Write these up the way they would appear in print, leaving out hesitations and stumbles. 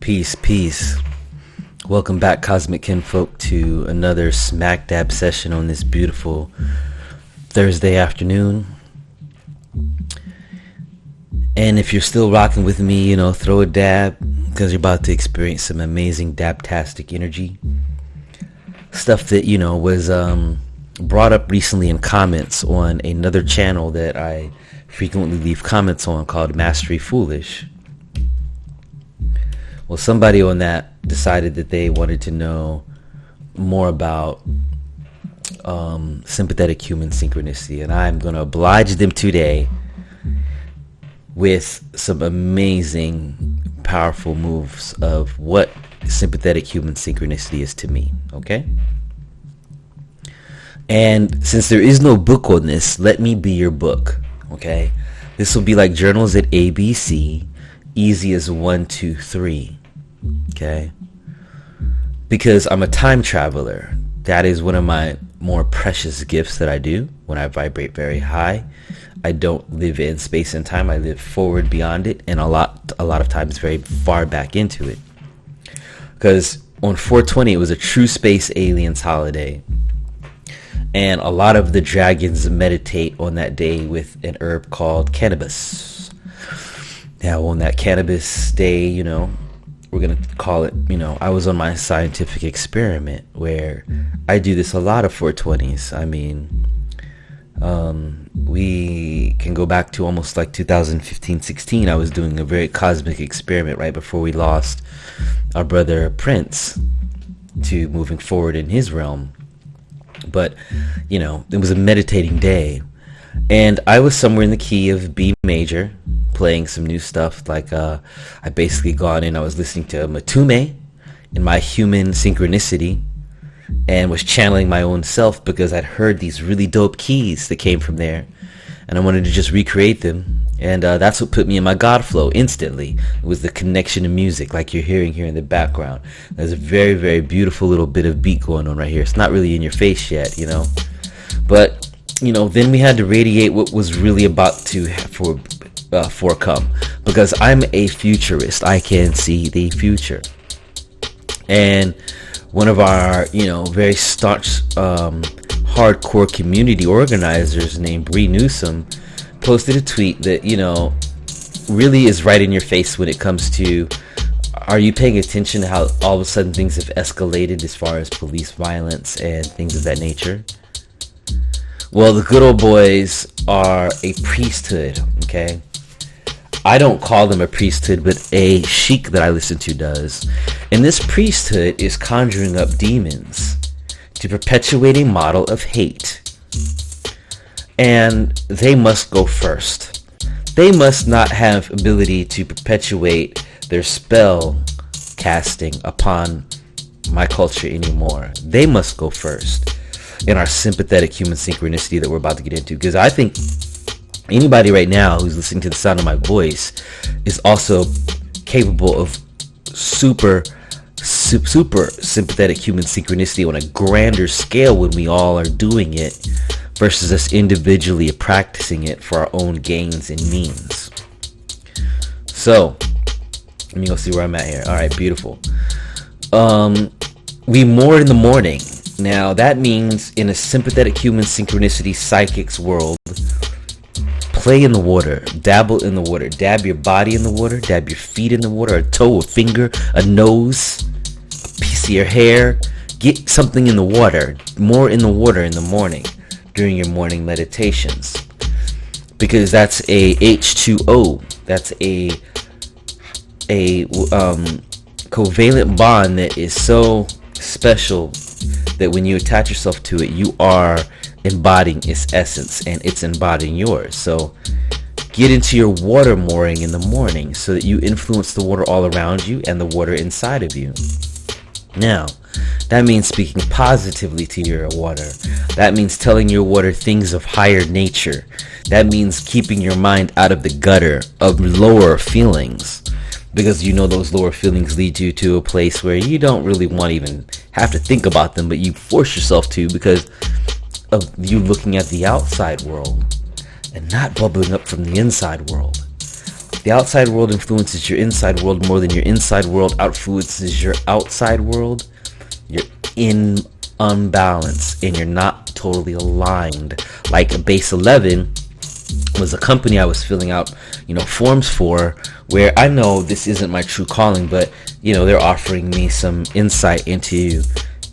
Peace, peace. Welcome back, Cosmic Kinfolk, to another smack dab session on this beautiful Thursday afternoon. And if you're still rocking with me, throw a dab, because you're about to experience some amazing dabtastic energy. Stuff that, was brought up recently in comments on another channel that I frequently leave comments on called Mastery Foolish. Well, somebody on that decided that they wanted to know more about sympathetic human synchronicity, and I'm going to oblige them today with some amazing, powerful moves of what sympathetic human synchronicity is to me, okay? And since there is no book on this, let me be your book, okay? This will be like journals at ABC, easy as 1, 2, 3. Okay, because I'm a time traveler. That is one of my more precious gifts that I do when I vibrate very high. I don't live in space and time. I live forward beyond it, and a lot of times very far back into it. Because on 420 it was a true space aliens holiday, and a lot of the dragons meditate on that day with an herb called cannabis. Now on that cannabis day, we're going to call it, I was on my scientific experiment where I do this a lot of 420s. I mean, we can go back to almost like 2015-16. I was doing a very cosmic experiment right before we lost our brother Prince to moving forward in his realm. But, it was a meditating day. And I was somewhere in the key of B major, playing some new stuff. Like I basically gone in, I was listening to Matume in my human synchronicity and was channeling my own self because I'd heard these really dope keys that came from there, and I wanted to just recreate them. And that's what put me in my God flow instantly. It was the connection to music, like you're hearing here in the background. There's a very, very beautiful little bit of beat going on right here. It's not really in your face yet, but then we had to radiate what was really about to forecome, because I'm a futurist. I can see the future. And one of our, very staunch, hardcore community organizers named Bree Newsom posted a tweet that, really is right in your face when it comes to, are you paying attention to how all of a sudden things have escalated as far as police violence and things of that nature? Well, the good old boys are a priesthood, okay? I don't call them a priesthood, but a sheik that I listen to does. And this priesthood is conjuring up demons to perpetuate a model of hate. And they must go first. They must not have ability to perpetuate their spell casting upon my culture anymore. They must go first in our sympathetic human synchronicity that we're about to get into, because I think anybody right now who's listening to the sound of my voice is also capable of super sympathetic human synchronicity on a grander scale when we all are doing it versus us individually practicing it for our own gains and means. So let me go see where I'm at here. All right, beautiful. We mourn in the morning. Now, that means in a sympathetic human synchronicity psychics world, play in the water, dabble in the water, dab your body in the water, dab your feet in the water, a toe, a finger, a nose, a piece of your hair. Get something in the water, more in the water in the morning during your morning meditations, because that's a H2O. That's a covalent bond that is so special that when you attach yourself to it, you are embodying its essence and it's embodying yours. So get into your water mooring in the morning so that you influence the water all around you and the water inside of you. Now, that means speaking positively to your water. That means telling your water things of higher nature. That means keeping your mind out of the gutter of lower feelings, because those lower feelings lead you to a place where you don't really want to even have to think about them, but you force yourself to because of you looking at the outside world and not bubbling up from the inside world. The outside world influences your inside world more than your inside world influences your outside world. You're in unbalance and you're not totally aligned. Like Base 11 was a company I was filling out, forms for, where I know this isn't my true calling, but they're offering me some insight into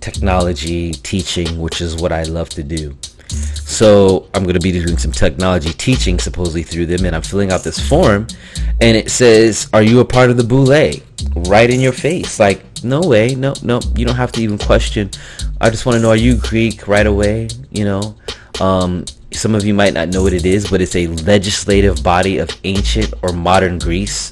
technology teaching, which is what I love to do. So I'm going to be doing some technology teaching supposedly through them, and I'm filling out this form, and it says, are you a part of the boule? Right in your face. Like, no way. No, you don't have to even question. I just want to know, are you Greek? Right away. Some of you might not know what it is, but it's a legislative body of ancient or modern Greece.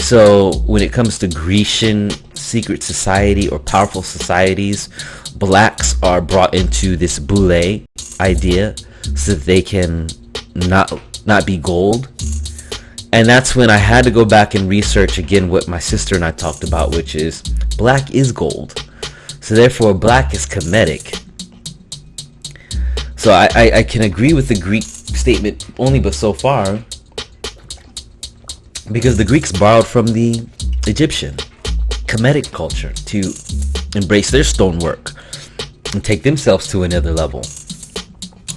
So when it comes to Grecian secret society or powerful societies, blacks are brought into this boule idea so that they can not be gold. And that's when I had to go back and research again what my sister and I talked about, which is black is gold. So therefore black is Kemetic. So I can agree with the Greek statement only but so far, because the Greeks borrowed from the Egyptian Kemetic culture to embrace their stonework and take themselves to another level.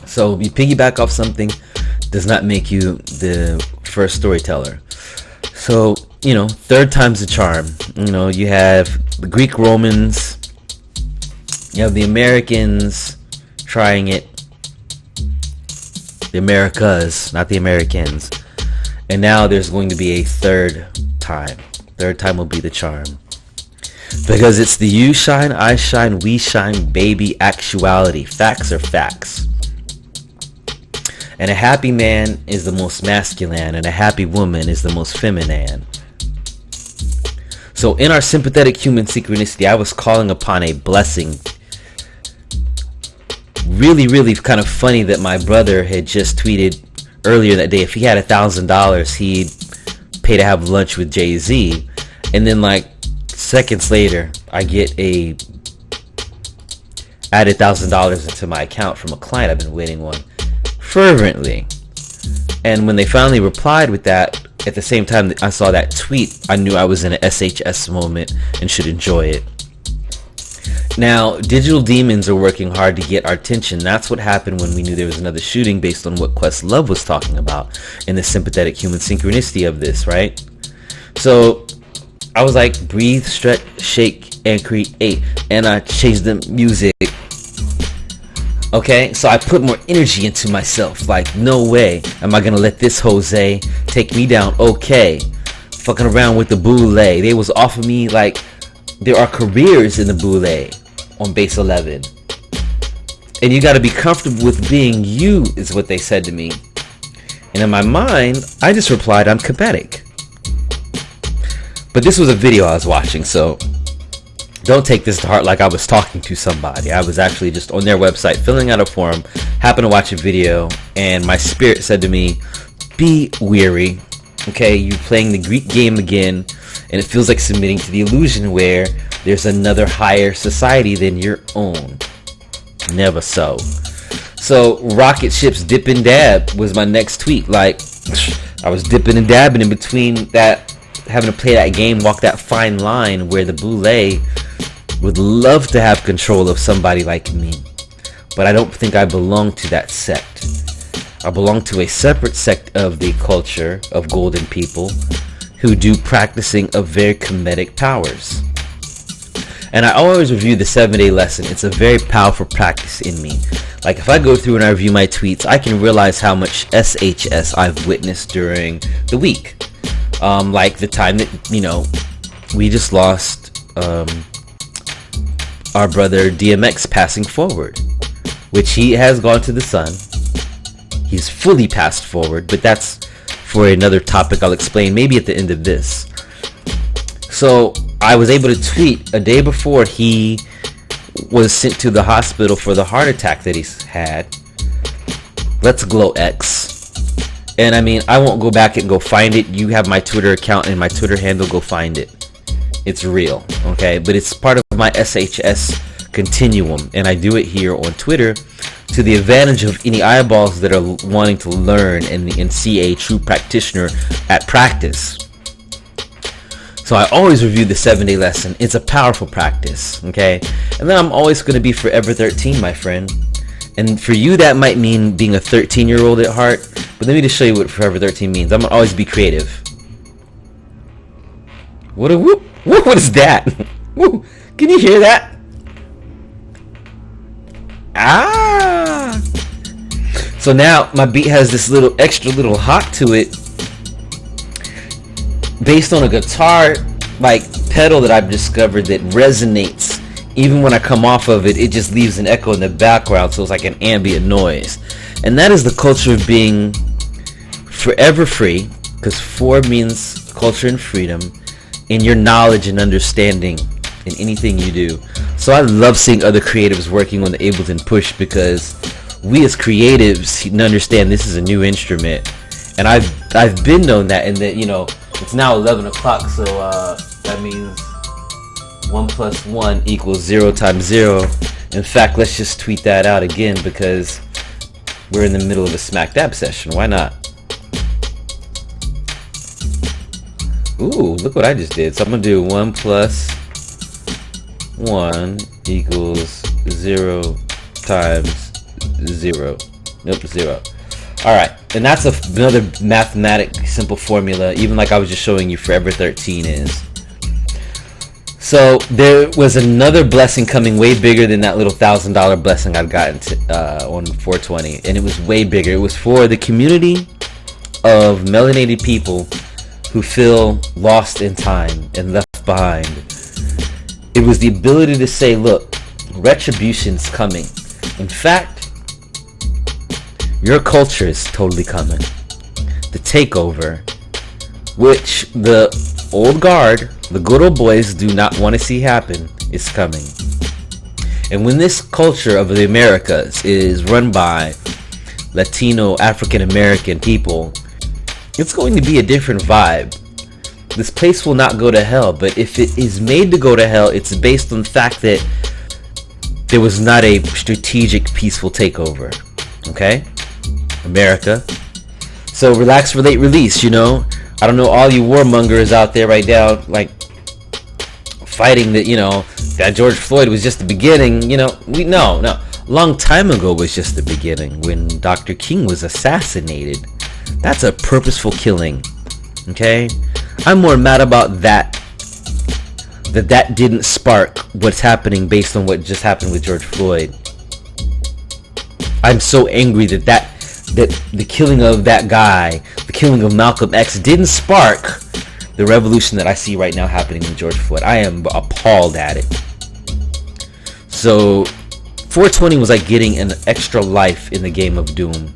So you piggyback off something does not make you the first storyteller. So, third time's a charm. You have the Greek Romans, you have the Americans trying it, the Americas, not the Americans. And now there's going to be a third time. Third time will be the charm. Because it's the you shine, I shine, we shine, baby actuality. Facts are facts. And a happy man is the most masculine, and a happy woman is the most feminine. So in our sympathetic human synchronicity, I was calling upon a blessing. Really, really kind of funny that my brother had just tweeted earlier that day, if he had $1,000, he'd pay to have lunch with Jay-Z. And then like seconds later, I get added $1,000 into my account from a client I've been waiting on fervently. And when they finally replied with that, at the same time that I saw that tweet, I knew I was in an SHS moment and should enjoy it. Now, digital demons are working hard to get our attention. That's what happened when we knew there was another shooting based on what Questlove was talking about in the sympathetic human synchronicity of this, right? So I was like, breathe, stretch, shake, and create. And I changed the music. Okay, so I put more energy into myself. Like, no way am I going to let this Jose take me down. Okay, fucking around with the boule. They was offering me, like, there are careers in the boule on Base 11. And you got to be comfortable with being you, is what they said to me. And in my mind, I just replied, I'm Kemetic. But this was a video I was watching, so don't take this to heart like I was talking to somebody. I was actually just on their website filling out a form, happened to watch a video, and my spirit said to me, be weary. Okay, you're playing the Greek game again, and it feels like submitting to the illusion where there's another higher society than your own. Never so. So, rocket ships dip and dab was my next tweet. Like, I was dipping and dabbing in between that, having to play that game, walk that fine line where the boule would love to have control of somebody like me. But I don't think I belong to that sect. I belong to a separate sect of the culture of golden people who do practicing of very Kemetic powers. And I always review the 7-day lesson. It's a very powerful practice in me. Like, if I go through and I review my tweets, I can realize how much SHS I've witnessed during the week. Like the time that, we just lost our brother DMX passing forward, which he has gone to the sun. He's fully passed forward, but that's for another topic I'll explain maybe at the end of this. So I was able to tweet a day before he was sent to the hospital for the heart attack that he's had. Let's glow X. And I mean, I won't go back and go find it. You have my Twitter account and my Twitter handle. Go find it. It's real, okay? But it's part of my SHS continuum, and I do it here on Twitter to the advantage of any eyeballs that are wanting to learn and see a true practitioner at practice. So I always review the 7-day lesson. It's a powerful practice, okay? And then I'm always going to be forever 13, my friend. And for you, that might mean being a 13-year-old at heart. But let me just show you what forever 13 means. I'm going to always be creative. What is that? Woo. Can you hear that? Ah! So now my beat has this little extra little hop to it, based on a guitar like pedal that I've discovered that resonates. Even when I come off of it, it just leaves an echo in the background, so it's like an ambient noise. And that is the culture of being forever free, because 4 means culture and freedom in your knowledge and understanding in anything you do. So I love seeing other creatives working on the Ableton Push, because we as creatives understand this is a new instrument. And I've been known that, and that, you know, it's now 11 o'clock, so that means 1 + 1 = 0 times 0. In fact, let's just tweet that out again, because we're in the middle of a smack dab session. Why not? Ooh, look what I just did. So I'm gonna do 1 + 1 = 0 times 0. Nope, 0. Alright, and that's another mathematic simple formula, even like I was just showing you forever 13 is. So there was another blessing coming way bigger than that little $1,000 blessing I'd gotten on 420, and it was way bigger. It was for the community of melanated people who feel lost in time and left behind. It was the ability to say, look, retribution's coming. In fact, your culture is totally coming. The takeover, which the old guard, the good old boys, do not want to see happen, is coming. And when this culture of the Americas is run by Latino, African American people, it's going to be a different vibe. This place will not go to hell, but if it is made to go to hell, it's based on the fact that there was not a strategic, peaceful takeover. Okay? America. So relax, relate, release, you know? I don't know, all you warmongers out there right now, like, fighting that, you know, that George Floyd was just the beginning, you know? No. Long time ago was just the beginning, when Dr. King was assassinated. That's a purposeful killing, okay? I'm more mad about that didn't spark what's happening based on what just happened with George Floyd. I'm so angry that the killing of that guy, the killing of Malcolm X, didn't spark the revolution that I see right now happening with George Floyd. I am appalled at it. So 420 was like getting an extra life in the game of Doom.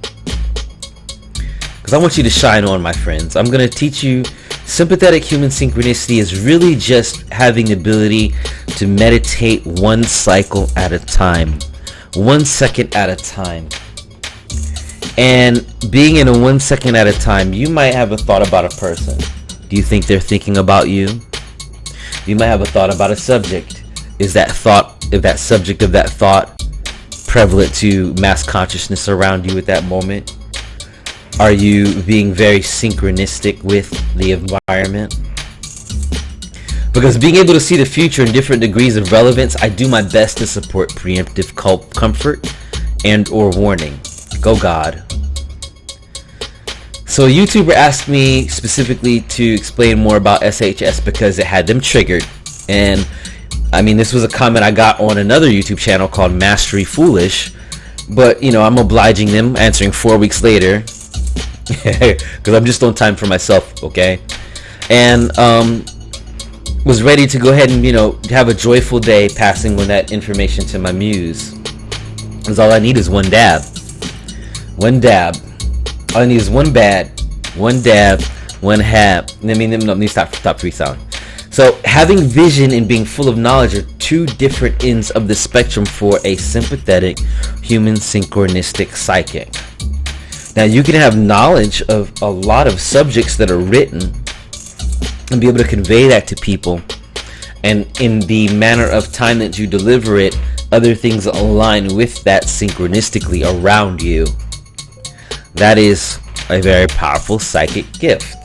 Because I want you to shine on, my friends. I'm going to teach you sympathetic human synchronicity is really just having the ability to meditate 1 cycle at a time. 1 second at a time. And being in a 1 second at a time, you might have a thought about a person. Do you think they're thinking about you? You might have a thought about a subject. Is that thought, if that subject of that thought, prevalent to mass consciousness around you at that moment? Are you being very synchronistic with the environment? Because being able to see the future in different degrees of relevance, I do my best to support preemptive comfort and or warning. Go God. So a YouTuber asked me specifically to explain more about SHS because it had them triggered. And I mean, this was a comment I got on another YouTube channel called Mastery Foolish. But, you know, I'm obliging them, answering 4 weeks later. Because I'm just on time for myself, okay? And was ready to go ahead and, you know, have a joyful day passing on that information to my muse. Because all I need is one dab. One dab. All I need is one bad, one dab, one hab. Let me stop freestyling. So having vision and being full of knowledge are 2 different ends of the spectrum for a sympathetic human synchronistic psychic. Now you can have knowledge of a lot of subjects that are written and be able to convey that to people, and in the manner of time that you deliver it, other things align with that synchronistically around you. That is a very powerful psychic gift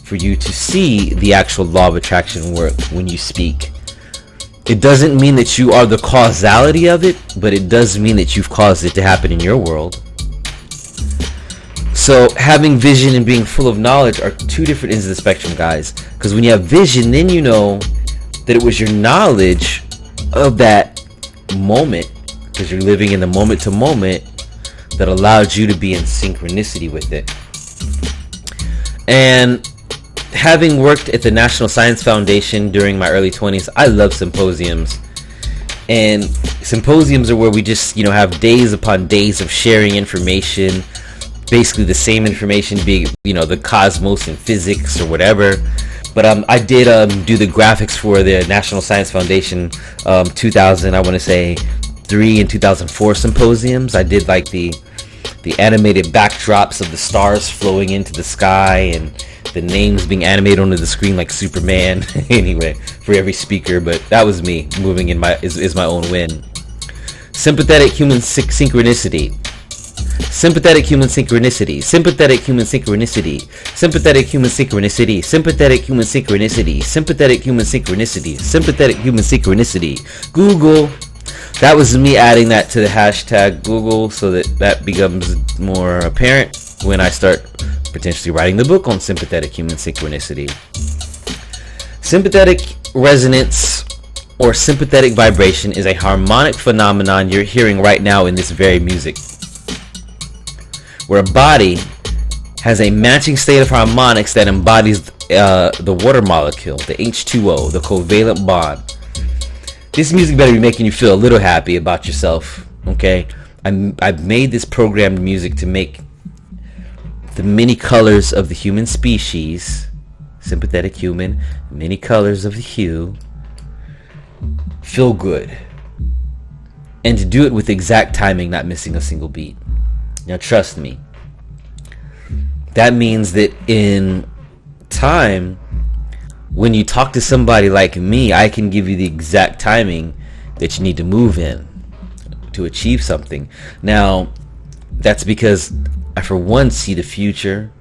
for you to see the actual law of attraction work when you speak. It doesn't mean that you are the causality of it, but it does mean that you've caused it to happen in your world. So having vision and being full of knowledge are two different ends of the spectrum, guys. Because when you have vision, then you know that it was your knowledge of that moment, because you're living in the moment to moment, that allowed you to be in synchronicity with it. And having worked at the National Science Foundation during my early 20s, I love symposiums. And symposiums are where we just, have days upon days of sharing information, basically the same information being, the cosmos and physics or whatever. But I did do the graphics for the National Science Foundation 2000, I want to say 3 and 2004 symposiums. I did like the animated backdrops of the stars flowing into the sky and the names being animated onto the screen like Superman. Anyway, for every speaker, but that was me moving in my own win. Sympathetic human synchronicity. Sympathetic human synchronicity. Sympathetic human synchronicity. Sympathetic human synchronicity. Sympathetic human synchronicity. Sympathetic human synchronicity. Sympathetic human synchronicity. Google. That was me adding that to the hashtag Google so that becomes more apparent when I start potentially writing the book on sympathetic human synchronicity. Sympathetic resonance or sympathetic vibration is a harmonic phenomenon you're hearing right now in this very music, where a body has a matching state of harmonics that embodies the water molecule, the H2O, the covalent bond. This music better be making you feel a little happy about yourself, okay? I've made this programmed music to make the many colors of the human species, sympathetic human, many colors of the hue, feel good. And to do it with exact timing, not missing a single beat. Now trust me, that means that in time, when you talk to somebody like me, I can give you the exact timing that you need to move in to achieve something. Now, that's because I, for one, see the future.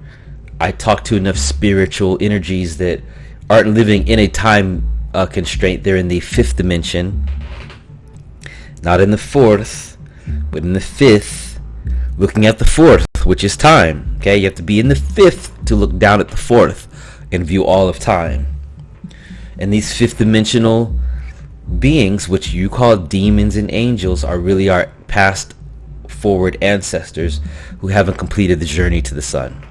I talk to enough spiritual energies that aren't living in a time constraint. They're in the fifth dimension, not in the fourth, but in the fifth, looking at the fourth, which is time. Okay, you have to be in the fifth to look down at the fourth and view all of time. And these fifth dimensional beings, which you call demons and angels, are really our past forward ancestors who haven't completed the journey to the sun.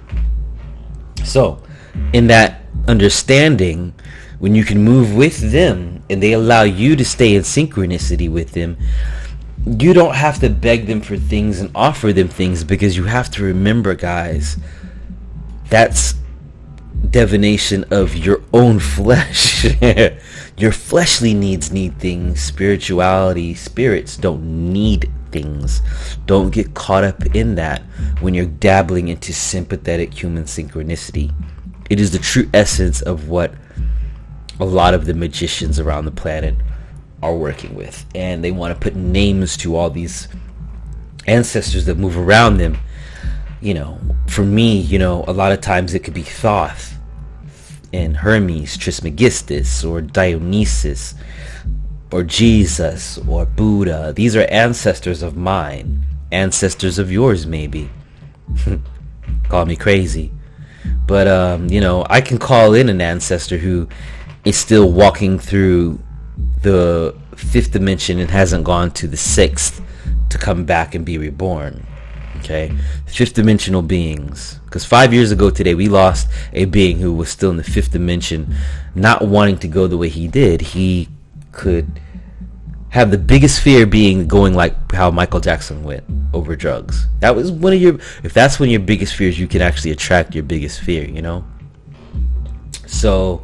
So, in that understanding, when you can move with them and they allow you to stay in synchronicity with them, you don't have to beg them for things and offer them things, because you have to remember, guys, that's divination of your own flesh. Your fleshly needs need things. Spirituality, spirits don't need things. Don't get caught up in that when you're dabbling into sympathetic human synchronicity. It is the true essence of what a lot of the magicians around the planet are working with, and they want to put names to all these ancestors that move around them. For me, a lot of times it could be Thoth and Hermes Trismegistus, or Dionysus, or Jesus, or Buddha. These are ancestors of mine, ancestors of yours maybe. Call me crazy, but I can call in an ancestor who is still walking through the fifth dimension and hasn't gone to the sixth to come back and be reborn. Okay, fifth dimensional beings. Because 5 years ago today, we lost a being who was still in the fifth dimension, not wanting to go the way he did. He could have the biggest fear being going like how Michael Jackson went, over drugs. That was one of your, if that's one of your biggest fears, you can actually attract your biggest fear, So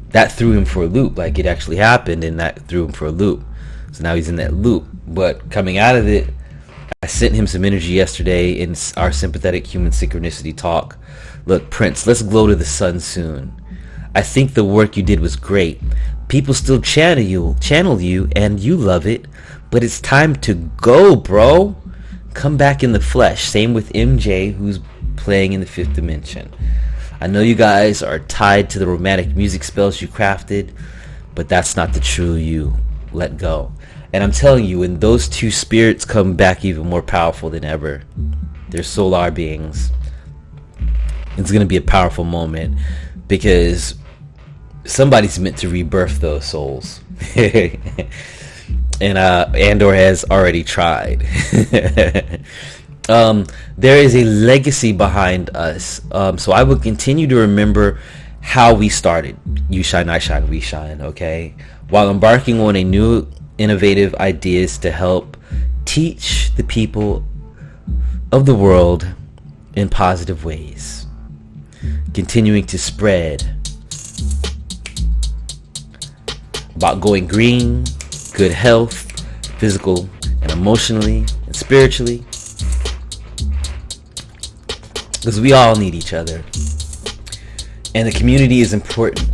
that threw him for a loop. Like, it actually happened, and that threw him for a loop. So now he's in that loop. But coming out of it, I sent him some energy yesterday in our sympathetic human synchronicity talk. Look, Prince, let's glow to the sun soon. I think the work you did was great. People still channel you, and you love it. But it's time to go, bro. Come back in the flesh. Same with MJ, who's playing in the fifth dimension. I know you guys are tied to the romantic music spells you crafted, but that's not the true you. Let go. And I'm telling you, when those two spirits come back even more powerful than ever, they're solar beings. It's going to be a powerful moment, because somebody's meant to rebirth those souls. And Andor has already tried. There is a legacy behind us. So I will continue to remember how we started. You shine, I shine, we shine, okay? While embarking on a new innovative ideas to help teach the people of the world in positive ways. Continuing to spread about going green, good health, physical and emotionally and spiritually. Because we all need each other. And the community is important.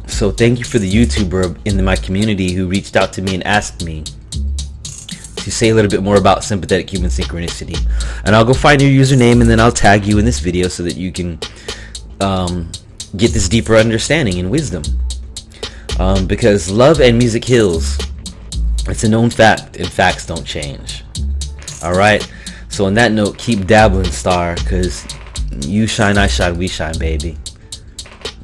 So thank you for the YouTuber in my community who reached out to me and asked me to say a little bit more about Sympathetic Human Synchronicity. And I'll go find your username, and then I'll tag you in this video so that you can get this deeper understanding and wisdom. Because love and music heals. It's a known fact, and facts don't change. Alright? So on that note, keep dabbling, star, because you shine, I shine, we shine, baby.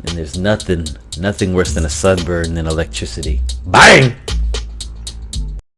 And there's nothing worse than a sunburn than electricity. Bang!